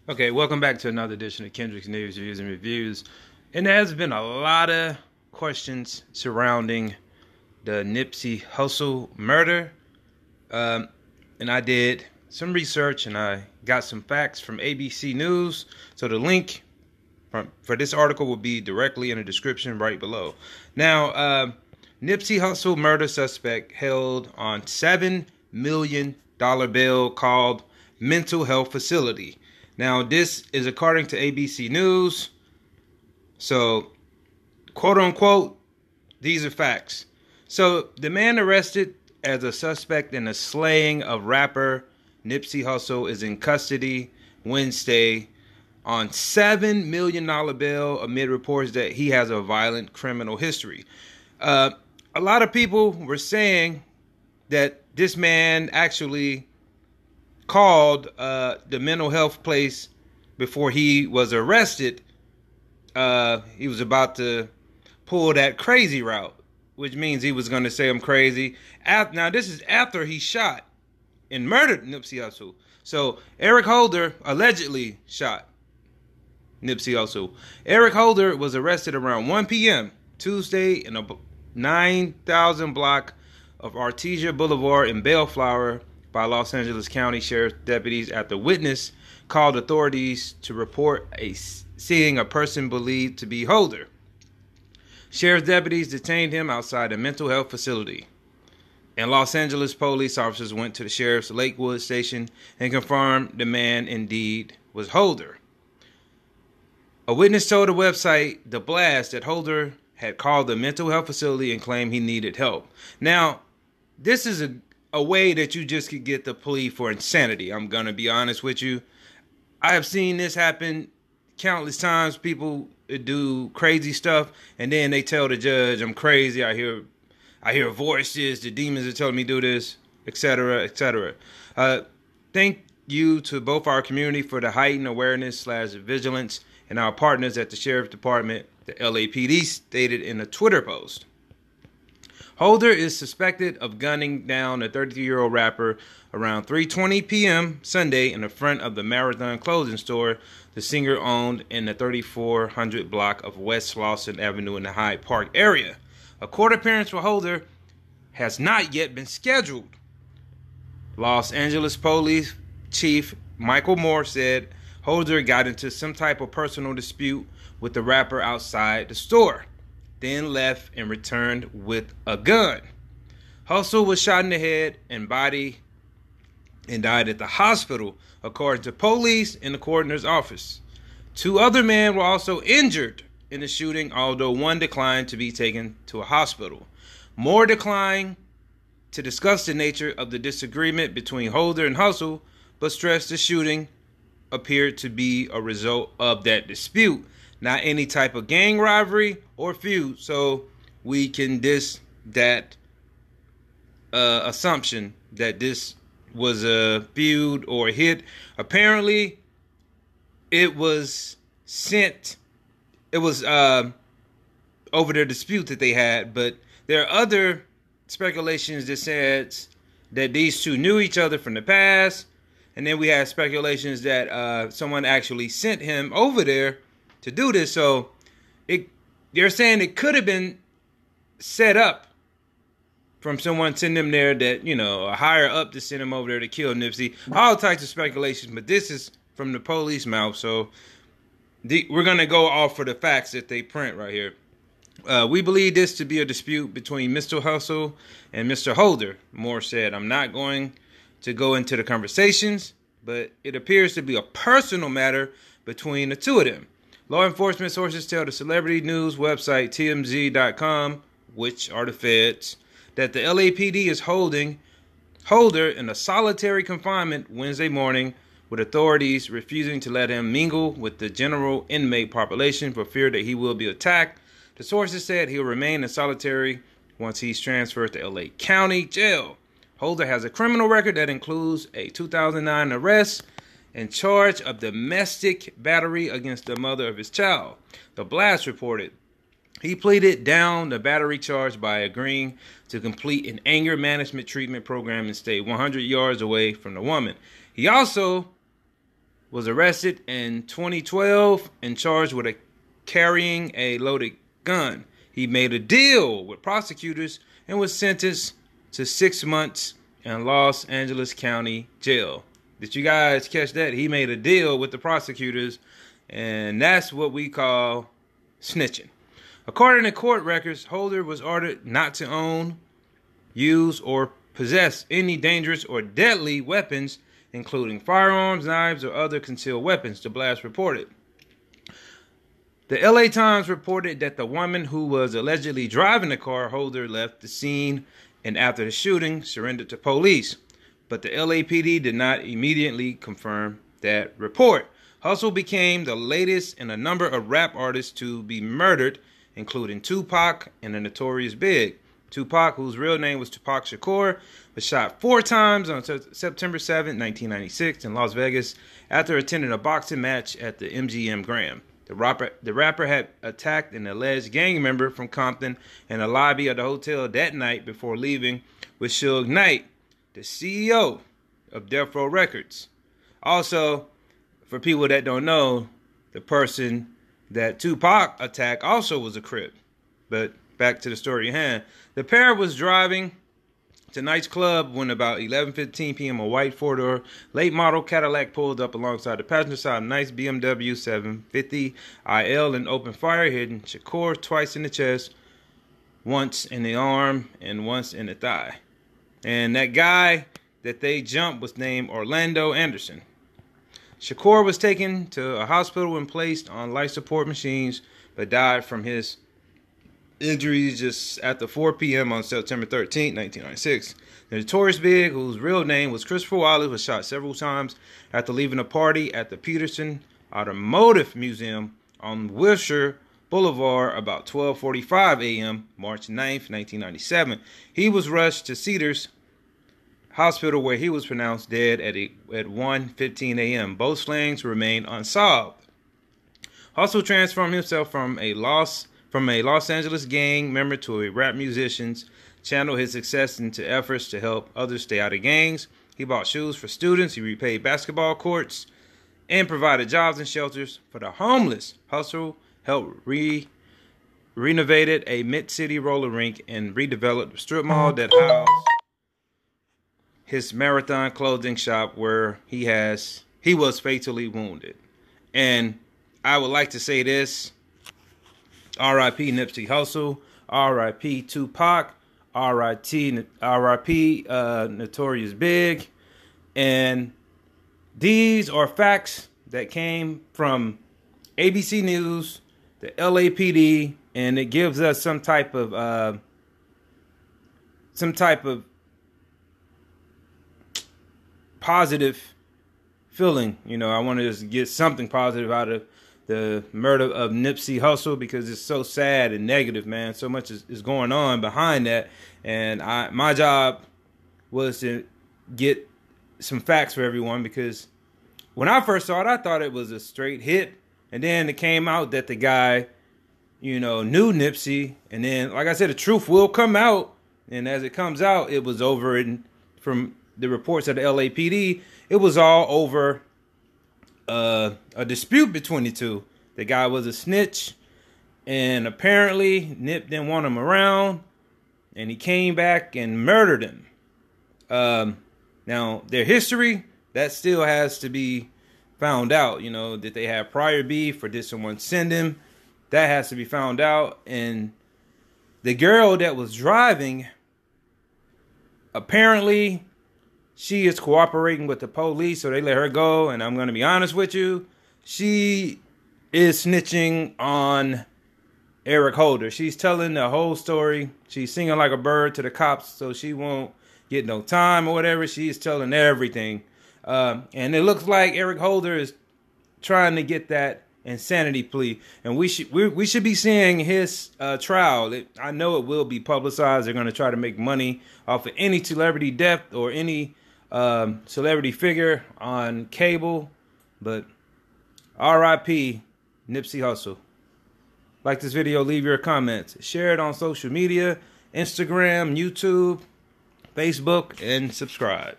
Okay, welcome back to another edition of Kendrick's News, Views, and Reviews. And there has been a lot of questions surrounding the Nipsey Hussle murder. Um, and I did some research and I got some facts from ABC News. So the link for this article will be directly in the description right below. Now, Nipsey Hussle murder suspect held on $7 million bail called mental health facility. Now, this is according to ABC News. So, quote unquote, these are facts. So, the man arrested as a suspect in the slaying of rapper Nipsey Hussle is in custody Wednesday on $7 million bail amid reports that he has a violent criminal history. A lot of people were saying that this man actually called the mental health place before he was arrested. He was about to pull that crazy route, which means he was going to say I'm crazy. Now, this is after he shot and murdered Nipsey Hussle. So, Eric Holder allegedly shot Nipsey Hussle. Eric Holder was arrested around 1 p.m. Tuesday in a 9,000 block of Artesia Boulevard in Bellflower by Los Angeles County Sheriff's deputies after witness called authorities to report seeing a person believed to be Holder. Sheriff's deputies detained him outside a mental health facility. And Los Angeles police officers went to the sheriff's Lakewood station and confirmed the man indeed was Holder. A witness told the website The Blast that Holder had called the mental health facility and claimed he needed help. Now, this is a way that you just could get the plea for insanity. I'm going to be honest with you. I have seen this happen countless times. People do crazy stuff and then they tell the judge, I'm crazy. I hear voices. The demons are telling me to do this, etc., etc. Thank you to both our community for the heightened awareness/vigilance and our partners at the Sheriff's Department, the LAPD stated in a Twitter post. Holder is suspected of gunning down a 33-year-old rapper around 3:20 p.m. Sunday in the front of the Marathon clothing store the singer owned in the 3400 block of West Slauson Avenue in the Hyde Park area. A court appearance for Holder has not yet been scheduled. Los Angeles Police Chief Michael Moore said Holder got into some type of personal dispute with the rapper outside the store, then left and returned with a gun. Hussle was shot in the head and body and died at the hospital, according to police in the coroner's office. 2 other men were also injured in the shooting, although one declined to be taken to a hospital. Moore declined to discuss the nature of the disagreement between Holder and Hussle, but stressed the shooting appeared to be a result of that dispute, not any type of gang rivalry or feud. So we can that assumption that this was a feud or a hit. Apparently, it was over their dispute that they had, but there are other speculations that said that these two knew each other from the past, and then we had speculations that someone actually sent him over there to do this. So they're saying it could have been set up from someone sending him there, that, a higher up to send him over there to kill Nipsey. All types of speculations, but this is from the police mouth. So we're going to go off for the facts that they print right here. We believe this to be a dispute between Mr. Hussle and Mr. Holder, Moore said. I'm not going to go into the conversations, but it appears to be a personal matter between the two of them. Law enforcement sources tell the celebrity news website TMZ.com, which are the feds, that the LAPD is holding Holder in a solitary confinement Wednesday morning, with authorities refusing to let him mingle with the general inmate population for fear that he will be attacked. The sources said he'll remain in solitary once he's transferred to LA County Jail. Holder has a criminal record that includes a 2009 arrest and charge of domestic battery against the mother of his child. The Blast reported he pleaded down the battery charge by agreeing to complete an anger management treatment program and stay 100 yards away from the woman. He also was arrested in 2012 and charged with carrying a loaded gun. He made a deal with prosecutors and was sentenced to 6 months in Los Angeles County Jail. Did you guys catch that? He made a deal with the prosecutors, and that's what we call snitching. According to court records, Holder was ordered not to own, use, or possess any dangerous or deadly weapons, including firearms, knives, or other concealed weapons, the blast reported. The LA Times reported that the woman who was allegedly driving the car Holder left the scene and after the shooting surrendered to police. But the LAPD did not immediately confirm that report. Hussle became the latest in a number of rap artists to be murdered, including Tupac and the Notorious Big. Tupac, whose real name was Tupac Shakur, was shot 4 times on September 7, 1996 in Las Vegas after attending a boxing match at the MGM Grand. The rapper had attacked an alleged gang member from Compton in the lobby of the hotel that night before leaving with Suge Knight, the CEO of Death Row Records. Also, for people that don't know, the person that Tupac attacked also was a Crip. But back to the story at hand. The pair was driving to Night's Club when about 11:15 p.m. a white 4-door late model Cadillac pulled up alongside the passenger side of a nice BMW 750 IL and opened fire, hitting Shakur twice in the chest, once in the arm and once in the thigh. And that guy that they jumped was named Orlando Anderson. Shakur was taken to a hospital and placed on life support machines, but died from his injuries just after 4 p.m. on September 13, 1996. The Notorious Big, whose real name was Christopher Wallace, was shot several times after leaving a party at the Peterson Automotive Museum on Wilshire Boulevard about 12:45 a.m. March 9th, 1997. He was rushed to Cedars Hospital where he was pronounced dead at 1:15 a.m. Both slayings remain unsolved. Hussle transformed himself from a Los Angeles gang member to a rap musician, channeled his success into efforts to help others stay out of gangs. He bought shoes for students, he repaid basketball courts, and provided jobs and shelters for the homeless. Hussle helped renovated a mid-city roller rink and redeveloped the strip mall that housed his Marathon clothing shop where he was fatally wounded. And I would like to say this: R.I.P. Nipsey Hussle, R.I.P. Tupac, R.I.P. Notorious Big. And these are facts that came from ABC News, the LAPD, and it gives us some type of positive feeling. You know, I want to just get something positive out of the murder of Nipsey Hussle because it's so sad and negative, man. So much is going on behind that. And my job was to get some facts for everyone, because when I first saw it, I thought it was a straight hit. And then it came out that the guy, you know, knew Nipsey. And then, like I said, the truth will come out. And as it comes out, it was over. And from the reports of the LAPD, it was all over a dispute between the two. The guy was a snitch, and apparently Nip didn't want him around, and he came back and murdered him. Now, their history, that still has to be found out. You know, did they have prior beef, or did someone send him? That has to be found out. And the girl that was driving, apparently she is cooperating with the police, so they let her go. And I'm going to be honest with you, she is snitching on Eric Holder. She's telling the whole story. She's singing like a bird to the cops so she won't get no time or whatever. She's telling everything. And it looks like Eric Holder is trying to get that insanity plea. And we should be seeing his trial. I know it will be publicized. They're going to try to make money off of any celebrity death or any celebrity figure on cable. But R.I.P. Nipsey Hussle. Like this video, leave your comments. Share it on social media, Instagram, YouTube, Facebook, and subscribe.